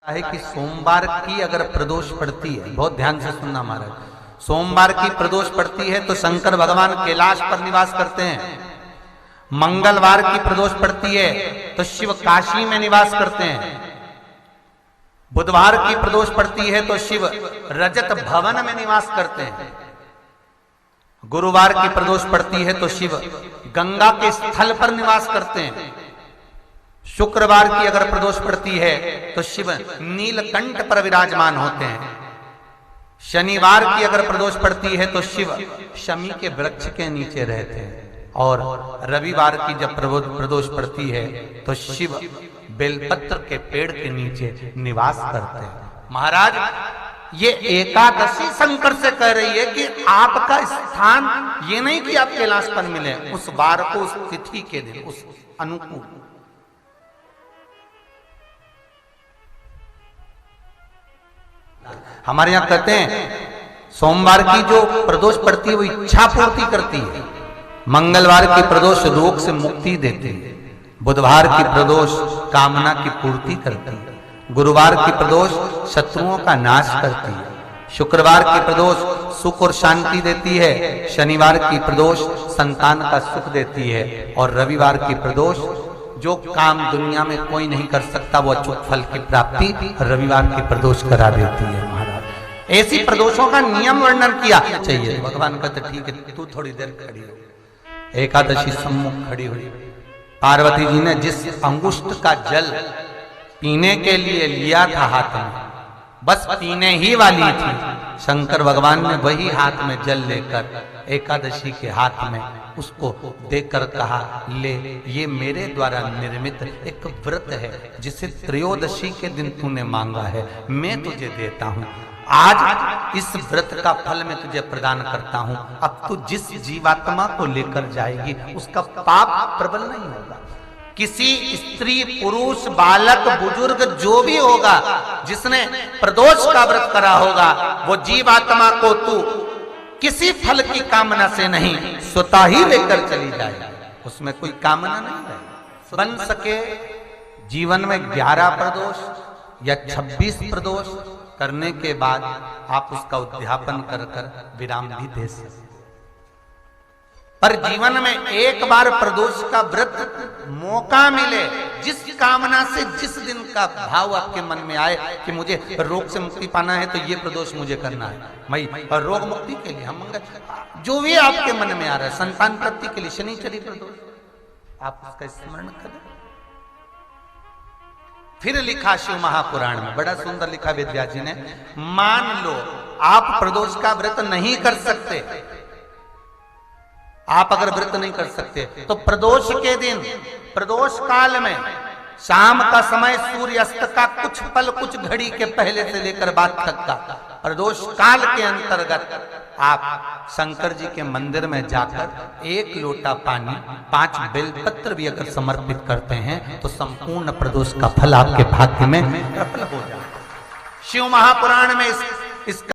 है कि सोमवार की अगर प्रदोष पड़ती है, बहुत ध्यान से सुनना महाराज, सोमवार की प्रदोष पड़ती है तो शंकर भगवान कैलाश पर निवास करते हैं। मंगलवार की प्रदोष पड़ती है तो शिव काशी में निवास करते हैं। बुधवार की प्रदोष पड़ती है तो शिव रजत भवन में निवास करते हैं। गुरुवार की प्रदोष पड़ती है तो शिव गंगा के स्थल पर निवास करते हैं। शुक्रवार की अगर प्रदोष पड़ती है तो शिव नीलकंठ पर विराजमान होते हैं। शनिवार की अगर प्रदोष पड़ती है तो शिव शमी के वृक्ष के नीचे रहते हैं। और रविवार की जब प्रदोष पड़ती है तो शिव बेलपत्र के पेड़ के नीचे निवास करते हैं। महाराज, ये एकादशी शंकर से कह रही है कि आपका स्थान ये नहीं कि आप कैलाश पर मिले, उस वार को, उस तिथि के दिन, उस अनुकूल। हमारे यहां कहते हैं सोमवार की जो प्रदोष पड़ती है वो इच्छा पूर्ति करती है। मंगलवार की प्रदोष रोग से मुक्ति देती है। बुधवार की प्रदोष कामना की पूर्ति करती है। गुरुवार की प्रदोष शत्रुओं का नाश करती है। शुक्रवार की प्रदोष सुख और शांति देती है। शनिवार की प्रदोष संतान का सुख देती है। और रविवार की प्रदोष जो काम दुनिया में कोई नहीं कर सकता वो अचूक फल की प्राप्ति रविवार की प्रदोष करा देती है। महाराज, ऐसी प्रदोषों का नियम वर्णन किया चाहिए। भगवान कहते ठीक है, तू थोड़ी देर खड़ी हो। एकादशी सम्मुख खड़ी हुई। पार्वती जी ने जिस अंगुष्ठ का जल पीने के लिए लिया था हाथ में, बस पीने ही वाली थी, शंकर भगवान ने वही हाथ में जल लेकर एकादशी के हाथ में उसको देकर कहा, ले, ये मेरे द्वारा निर्मित एक व्रत है जिसे त्रयोदशी के दिन तूने मांगा है, मैं तुझे देता हूं। आज इस व्रत का फल मैं तुझे प्रदान करता हूं। अब तू जिस जीवात्मा को लेकर जाएगी उसका पाप प्रबल नहीं होगा। किसी स्त्री, पुरुष, बालक, बुजुर्ग जो भी होगा जिसने प्रदोष का व्रत करा होगा, वो जीवात्मा को तू किसी फल की कामना से नहीं, स्वतः ही लेकर चली जाएगी। उसमें कोई कामना नहीं है। बन सके जीवन में 11 प्रदोष या 26 प्रदोष करने के बाद आप उसका उद्यापन कर विराम भी दे सकते। पर जीवन में एक बार प्रदोष का व्रत मौका मिले, जिस कामना से, जिस दिन का भाव आपके मन में आए कि मुझे रोग से मुक्ति पाना है तो ये प्रदोष मुझे करना है, मैं रोग मुक्ति के लिए, हम मंगल, जो भी आपके मन में आ रहा है, संतान प्राप्ति के लिए शनिचरी प्रदोष, आप उसका स्मरण करें। फिर लिखा शिव महापुराण में, बड़ा सुंदर लिखा वेदव्यास जी ने, मान लो आप प्रदोष का व्रत नहीं कर सकते, आप अगर व्रत नहीं कर सकते तो प्रदोष के दिन, प्रदोष काल में शाम का समय, सूर्यास्त का कुछ पल, कुछ घड़ी के पहले से लेकर बाद तक का प्रदोष काल के अंतर्गत आप शंकर जी के मंदिर में जाकर 1 लोटा पानी, 5 बेलपत्र भी अगर समर्पित करते हैं तो संपूर्ण प्रदोष का फल आपके भाग्य में प्रबल हो जाए। शिव महापुराण में इस